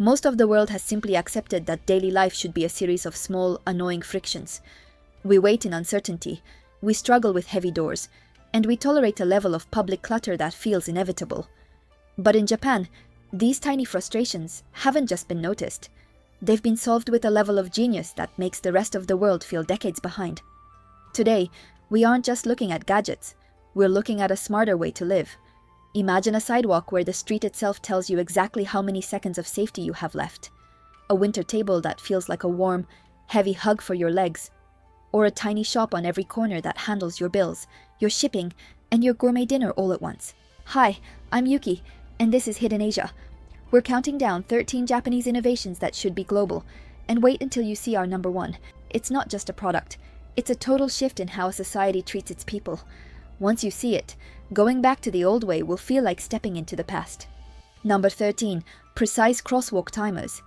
Most of the world has simply accepted that daily life should be a series of small, annoying frictions. We wait in uncertainty, we struggle with heavy doors, and we tolerate a level of public clutter that feels inevitable. But in Japan, these tiny frustrations haven't just been noticed. They've been solved with a level of genius that makes the rest of the world feel decades behind. Today, we aren't just looking at gadgets, we're looking at a smarter way to live. Imagine a sidewalk where the street itself tells you exactly how many seconds of safety you have left. A winter table that feels like a warm, heavy hug for your legs. Or a tiny shop on every corner that handles your bills, your shipping, and your gourmet dinner all at once. Hi, I'm Yuki, and this is Hidden Asia. We're counting down 13 Japanese innovations that should be global, and wait until you see our number one. It's not just a product, it's a total shift in how a society treats its people. Once you see it, going back to the old way will feel like stepping into the past. Number 13. Precise crosswalk timers.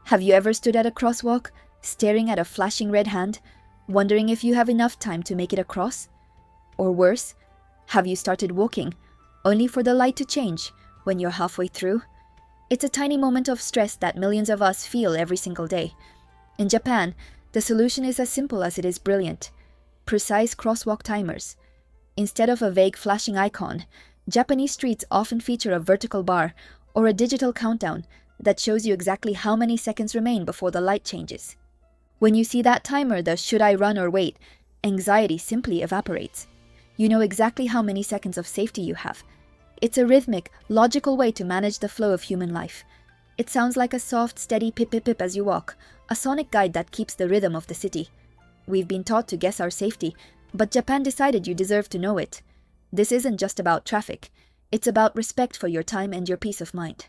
Have you ever stood at a crosswalk, staring at a flashing red hand, wondering if you have enough time to make it across? Or worse, have you started walking, only for the light to change when you're halfway through? It's a tiny moment of stress that millions of us feel every single day. In Japan, the solution is as simple as it is brilliant. Precise crosswalk timers. Instead of a vague flashing icon, Japanese streets often feature a vertical bar or a digital countdown that shows you exactly how many seconds remain before the light changes. When you see that timer, the should I run or wait, anxiety simply evaporates. You know exactly how many seconds of safety you have. It's a rhythmic, logical way to manage the flow of human life. It sounds like a soft, steady pip-pip-pip as you walk, a sonic guide that keeps the rhythm of the city. We've been taught to guess our safety, but Japan decided you deserve to know it. This isn't just about traffic. It's about respect for your time and your peace of mind.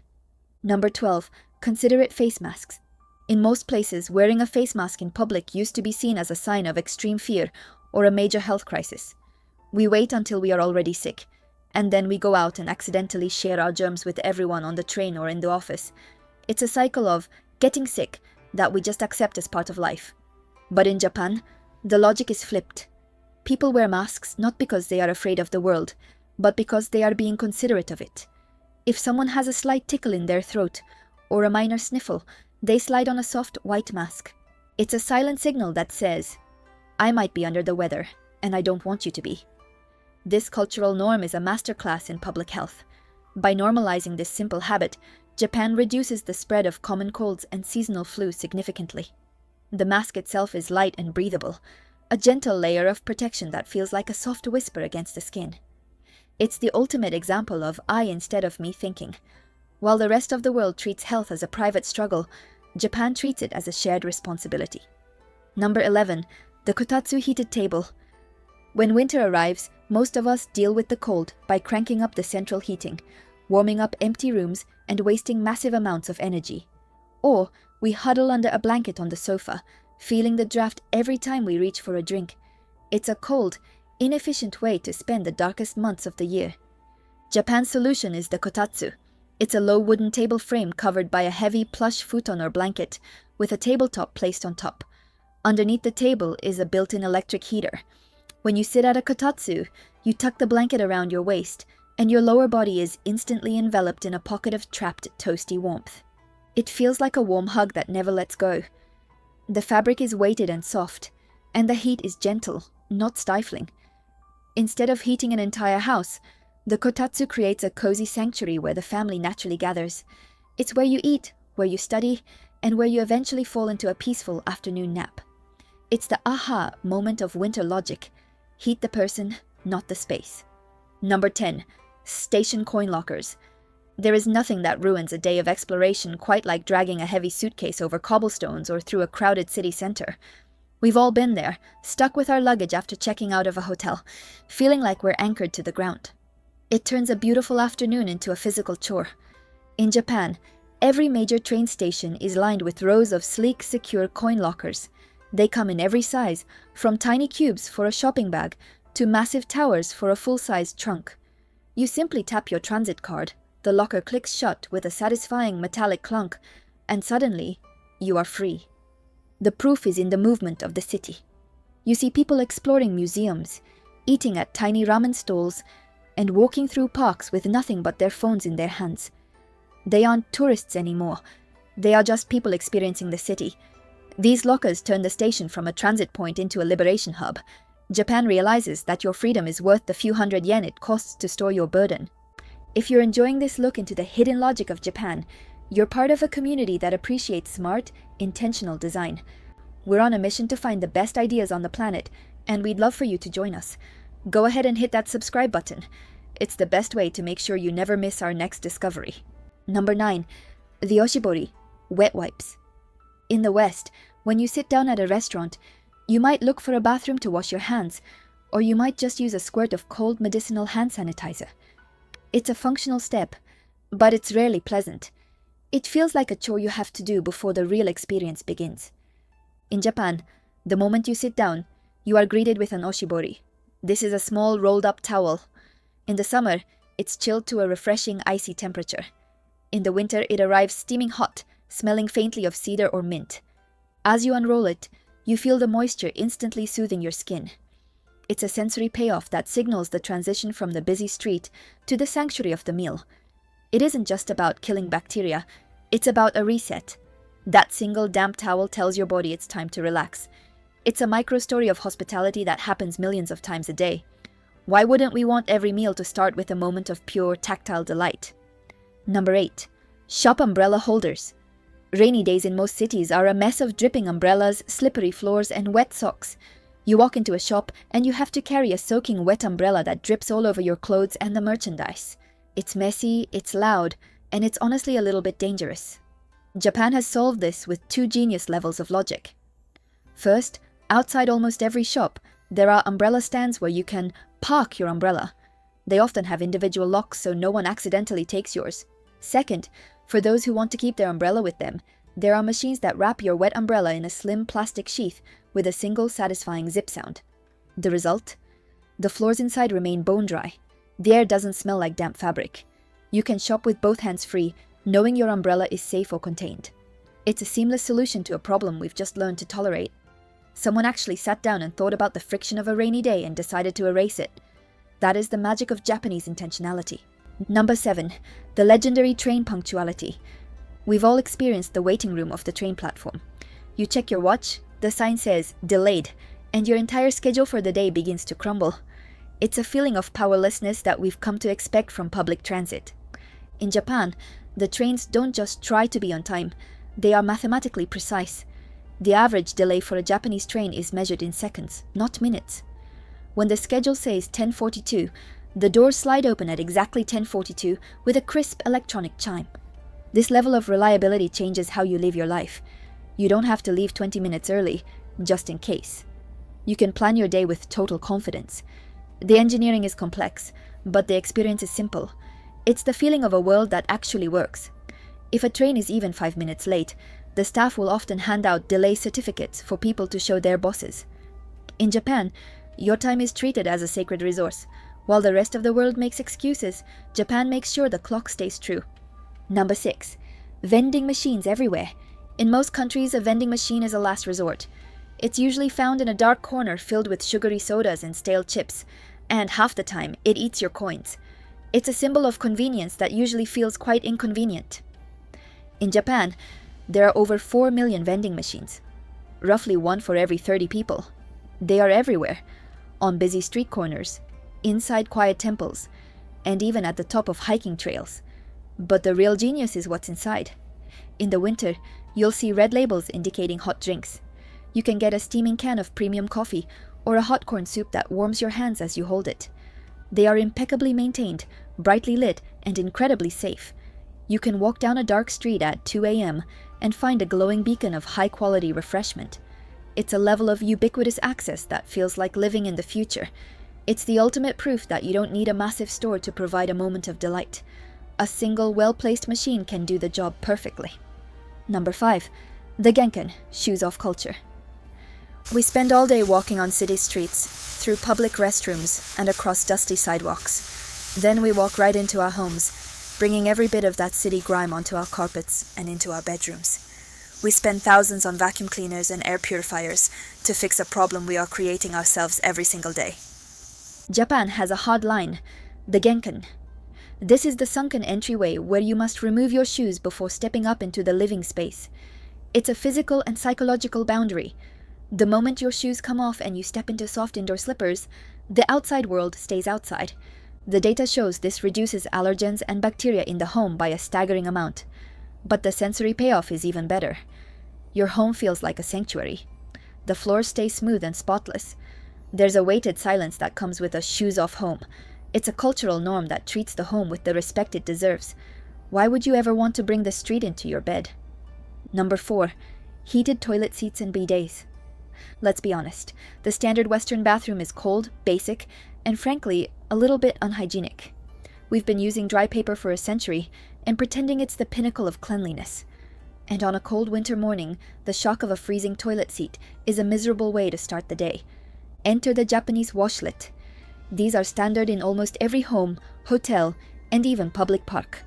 Number 12. Considerate face masks. In most places, wearing a face mask in public used to be seen as a sign of extreme fear or a major health crisis. We wait until we are already sick, and then we go out and accidentally share our germs with everyone on the train or in the office. It's a cycle of getting sick that we just accept as part of life. But in Japan, the logic is flipped. People wear masks not because they are afraid of the world, but because they are being considerate of it. If someone has a slight tickle in their throat or a minor sniffle, they slide on a soft white mask. It's a silent signal that says, I might be under the weather, and I don't want you to be. This cultural norm is a masterclass in public health. By normalizing this simple habit, Japan reduces the spread of common colds and seasonal flu significantly. The mask itself is light and breathable, a gentle layer of protection that feels like a soft whisper against the skin. It's the ultimate example of I instead of me thinking. While the rest of the world treats health as a private struggle, Japan treats it as a shared responsibility. Number 11. The Kotatsu heated table. When winter arrives, most of us deal with the cold by cranking up the central heating, warming up empty rooms, and wasting massive amounts of energy. Or we huddle under a blanket on the sofa, feeling the draft every time we reach for a drink. It's a cold, inefficient way to spend the darkest months of the year. Japan's solution is the Kotatsu. It's a low wooden table frame covered by a heavy plush futon or blanket, with a tabletop placed on top. Underneath the table is a built-in electric heater. When you sit at a Kotatsu, you tuck the blanket around your waist, and your lower body is instantly enveloped in a pocket of trapped, toasty warmth. It feels like a warm hug that never lets go. The fabric is weighted and soft, and the heat is gentle, not stifling. Instead of heating an entire house, the Kotatsu creates a cozy sanctuary where the family naturally gathers. It's where you eat, where you study, and where you eventually fall into a peaceful afternoon nap. It's the aha moment of winter logic. Heat the person, not the space. Number 10. Station coin lockers. There is nothing that ruins a day of exploration quite like dragging a heavy suitcase over cobblestones or through a crowded city center. We've all been there, stuck with our luggage after checking out of a hotel, feeling like we're anchored to the ground. It turns a beautiful afternoon into a physical chore. In Japan, every major train station is lined with rows of sleek, secure coin lockers. They come in every size, from tiny cubes for a shopping bag to massive towers for a full-sized trunk. You simply tap your transit card, the locker clicks shut with a satisfying metallic clunk, and suddenly, you are free. The proof is in the movement of the city. You see people exploring museums, eating at tiny ramen stalls, and walking through parks with nothing but their phones in their hands. They aren't tourists anymore. They are just people experiencing the city. These lockers turn the station from a transit point into a liberation hub. Japan realizes that your freedom is worth the few hundred yen it costs to store your burden. If you're enjoying this look into the hidden logic of Japan, you're part of a community that appreciates smart, intentional design. We're on a mission to find the best ideas on the planet, and we'd love for you to join us. Go ahead and hit that subscribe button. It's the best way to make sure you never miss our next discovery. Number 9. The Oshibori, wet wipes. In the West, when you sit down at a restaurant, you might look for a bathroom to wash your hands, or you might just use a squirt of cold medicinal hand sanitizer. It's a functional step, but it's rarely pleasant. It feels like a chore you have to do before the real experience begins. In Japan, the moment you sit down, you are greeted with an oshibori. This is a small rolled-up towel. In the summer, it's chilled to a refreshing icy temperature. In the winter, it arrives steaming hot, smelling faintly of cedar or mint. As you unroll it, you feel the moisture instantly soothing your skin. It's a sensory payoff that signals the transition from the busy street to the sanctuary of the meal. It isn't just about killing bacteria, it's about a reset. That single damp towel tells your body it's time to relax. It's a micro-story of hospitality that happens millions of times a day. Why wouldn't we want every meal to start with a moment of pure tactile delight? Number 8. Shop umbrella holders. Rainy days in most cities are a mess of dripping umbrellas, slippery floors, and wet socks. You walk into a shop and you have to carry a soaking wet umbrella that drips all over your clothes and the merchandise. It's messy, it's loud, and it's honestly a little bit dangerous. Japan has solved this with 2 genius levels of logic. First, outside almost every shop, there are umbrella stands where you can park your umbrella. They often have individual locks so no one accidentally takes yours. Second, for those who want to keep their umbrella with them, there are machines that wrap your wet umbrella in a slim plastic sheath with a single satisfying zip sound. The result? The floors inside remain bone dry. The air doesn't smell like damp fabric. You can shop with both hands free, knowing your umbrella is safe or contained. It's a seamless solution to a problem we've just learned to tolerate. Someone actually sat down and thought about the friction of a rainy day and decided to erase it. That is the magic of Japanese intentionality. Number 7. The legendary train punctuality. We've all experienced the waiting room of the train platform. You check your watch, the sign says delayed, and your entire schedule for the day begins to crumble. It's a feeling of powerlessness that we've come to expect from public transit. In Japan, the trains don't just try to be on time, they are mathematically precise. The average delay for a Japanese train is measured in seconds, not minutes. When the schedule says 10:42, the doors slide open at exactly 10:42 with a crisp electronic chime. This level of reliability changes how you live your life. You don't have to leave 20 minutes early, just in case. You can plan your day with total confidence. The engineering is complex, but the experience is simple. It's the feeling of a world that actually works. If a train is even 5 minutes late, the staff will often hand out delay certificates for people to show their bosses. In Japan, your time is treated as a sacred resource. While the rest of the world makes excuses, Japan makes sure the clock stays true. Number 6. Vending machines everywhere. In most countries, a vending machine is a last resort. It's usually found in a dark corner filled with sugary sodas and stale chips, and half the time, it eats your coins. It's a symbol of convenience that usually feels quite inconvenient. In Japan, there are over 4 million vending machines, roughly 1 for every 30 people. They are everywhere, on busy street corners, inside quiet temples, and even at the top of hiking trails. But the real genius is what's inside. In the winter, you'll see red labels indicating hot drinks. You can get a steaming can of premium coffee or a hot corn soup that warms your hands as you hold it. They are impeccably maintained, brightly lit, and incredibly safe. You can walk down a dark street at 2 a.m. and find a glowing beacon of high-quality refreshment. It's a level of ubiquitous access that feels like living in the future. It's the ultimate proof that you don't need a massive store to provide a moment of delight. A single well-placed machine can do the job perfectly. Number 5. The Genkan, shoes-off culture. We spend all day walking on city streets, through public restrooms, and across dusty sidewalks. Then we walk right into our homes, bringing every bit of that city grime onto our carpets and into our bedrooms. We spend thousands on vacuum cleaners and air purifiers to fix a problem we are creating ourselves every single day. Japan has a hard line, the Genkan. This is the sunken entryway where you must remove your shoes before stepping up into the living space. It's a physical and psychological boundary. The moment your shoes come off and you step into soft indoor slippers, the outside world stays outside. The data shows this reduces allergens and bacteria in the home by a staggering amount. But the sensory payoff is even better. Your home feels like a sanctuary. The floors stay smooth and spotless. There's a weighted silence that comes with a shoes-off home. It's a cultural norm that treats the home with the respect it deserves. Why would you ever want to bring the street into your bed? Number 4. Heated toilet seats and bidets. Let's be honest, the standard Western bathroom is cold, basic, and frankly, a little bit unhygienic. We've been using dry paper for a century and pretending it's the pinnacle of cleanliness. And on a cold winter morning, the shock of a freezing toilet seat is a miserable way to start the day. Enter the Japanese washlet. These are standard in almost every home, hotel, and even public park.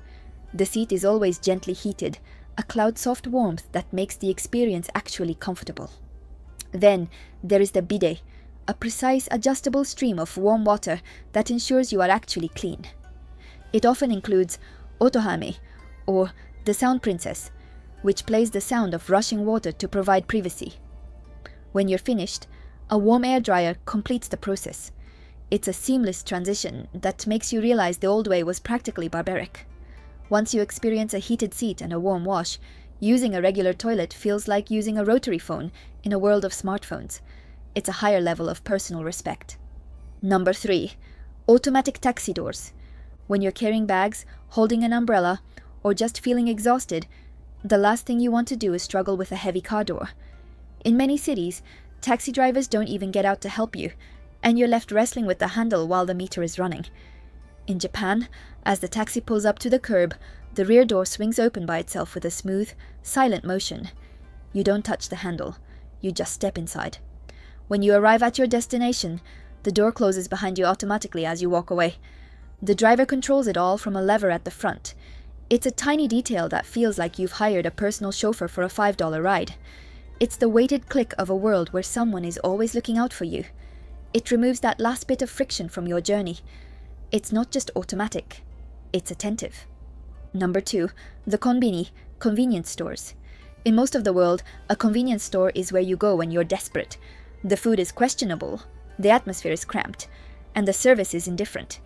The seat is always gently heated, a cloud-soft warmth that makes the experience actually comfortable. Then there is the bidet, a precise adjustable stream of warm water that ensures you are actually clean. It often includes otohame, or the sound princess, which plays the sound of rushing water to provide privacy. When you're finished, a warm air dryer completes the process. It's a seamless transition that makes you realize the old way was practically barbaric. Once you experience a heated seat and a warm wash, using a regular toilet feels like using a rotary phone in a world of smartphones. It's a higher level of personal respect. Number 3. Automatic taxi doors. When you're carrying bags, holding an umbrella, or just feeling exhausted, the last thing you want to do is struggle with a heavy car door. In many cities, taxi drivers don't even get out to help you, and you're left wrestling with the handle while the meter is running. In Japan, as the taxi pulls up to the curb, the rear door swings open by itself with a smooth, silent motion. You don't touch the handle, you just step inside. When you arrive at your destination, the door closes behind you automatically as you walk away. The driver controls it all from a lever at the front. It's a tiny detail that feels like you've hired a personal chauffeur for a $5 ride. It's the weighted click of a world where someone is always looking out for you. It removes that last bit of friction from your journey. It's not just automatic, it's attentive. Number 2, the Konbini, convenience stores. In most of the world, a convenience store is where you go when you're desperate. The food is questionable, the atmosphere is cramped, and the service is indifferent.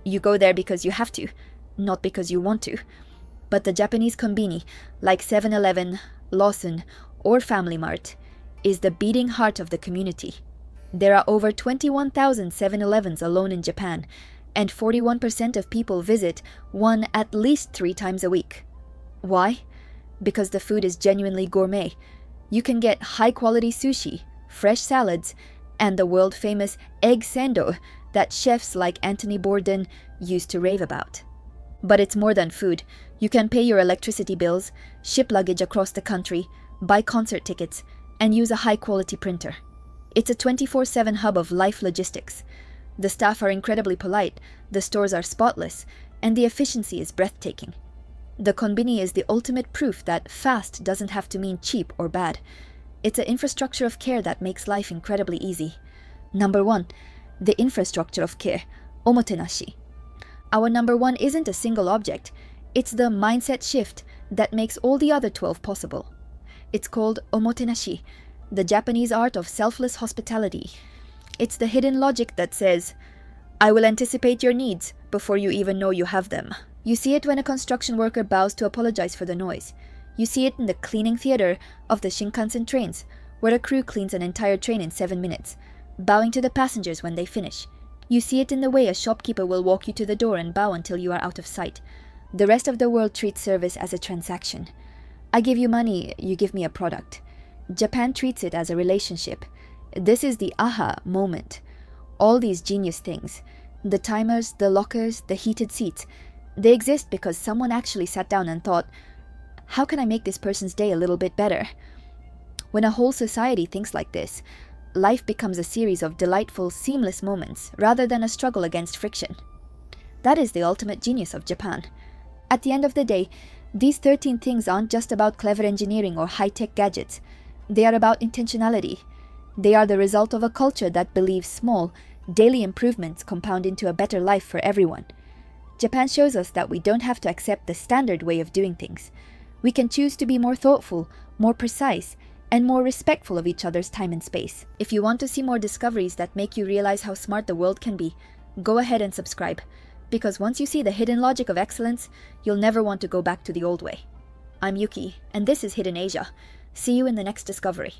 You go there because you have to, not because you want to. But the Japanese Konbini, like 7-Eleven, Lawson, or Family Mart, is the beating heart of the community. There are over 21,000 7-Elevens alone in Japan, and 41% of people visit one at least 3 times a week. Why? Because the food is genuinely gourmet. You can get high-quality sushi, fresh salads, and the world-famous egg sando that chefs like Anthony Bourdain used to rave about. But it's more than food. You can pay your electricity bills, ship luggage across the country, buy concert tickets, and use a high-quality printer. It's a 24/7 hub of life logistics. The staff are incredibly polite, the stores are spotless, and the efficiency is breathtaking. The Konbini is the ultimate proof that fast doesn't have to mean cheap or bad. It's an infrastructure of care that makes life incredibly easy. Number 1, the infrastructure of care, Omotenashi. Our number 1 isn't a single object, it's the mindset shift that makes all the other 12 possible. It's called Omotenashi, the Japanese art of selfless hospitality. It's the hidden logic that says, I will anticipate your needs before you even know you have them. You see it when a construction worker bows to apologize for the noise. You see it in the cleaning theater of the Shinkansen trains, where a crew cleans an entire train in 7 minutes, bowing to the passengers when they finish. You see it in the way a shopkeeper will walk you to the door and bow until you are out of sight. The rest of the world treats service as a transaction. I give you money, you give me a product. Japan treats it as a relationship. This is the aha moment. All these genius things, the timers, the lockers, the heated seats, they exist because someone actually sat down and thought, how can I make this person's day a little bit better? When a whole society thinks like this, life becomes a series of delightful, seamless moments rather than a struggle against friction. That is the ultimate genius of Japan. At the end of the day, these 13 things aren't just about clever engineering or high-tech gadgets. They are about intentionality. They are the result of a culture that believes small, daily improvements compound into a better life for everyone. Japan shows us that we don't have to accept the standard way of doing things. We can choose to be more thoughtful, more precise, and more respectful of each other's time and space. If you want to see more discoveries that make you realize how smart the world can be, go ahead and subscribe, because once you see the hidden logic of excellence, you'll never want to go back to the old way. I'm Yuki, and this is Hidden Asia. See you in the next discovery.